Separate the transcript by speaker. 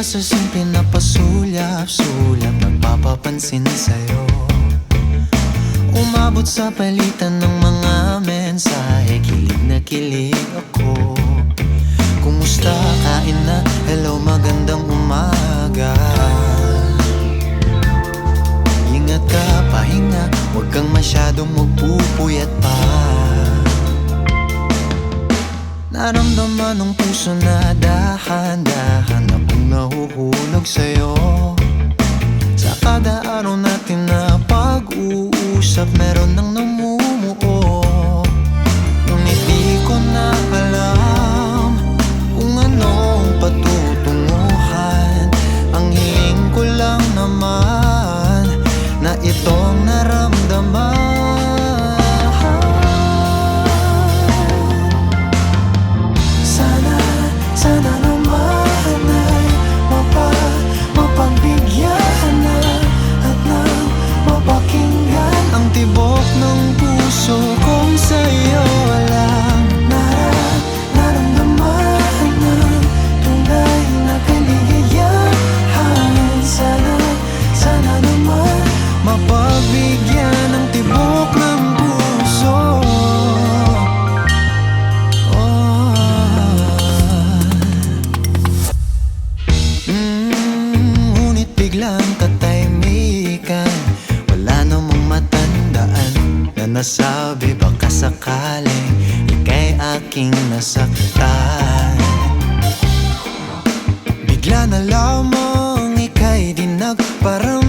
Speaker 1: Sa simple na pasulyap-sulyap, nagpapapansin sa'yo. Umabot sa palitan ng mga mensahe, kilig na kilig ako. Kumusta, kain na, hello, magandang umaga. Ingat ka, pahinga, huwag kang masyadong magpupuyat pa. Naramdaman ng puso na dahan-dahan akong nahuhulog sa'yo. Sa kada araw natin na pag-uusap, meron nang namumuo. Ngunit di ko na alam kung anong patutunguhan. Ang hiling ko lang naman na itong naramdaman. Sana naman ay mapagbigyan na at nang mapakinggan ang tibok ng puso kong sa'yo lang naramdaman ng tunay na kaligayahan. Sana naman mapagbigyan ng tibok ng puso. Biglang katahimikan, wala namang matandaan na nasabi baka sakaling ika'y aking nasaktan. Bigla na lamang ika'y dinagparang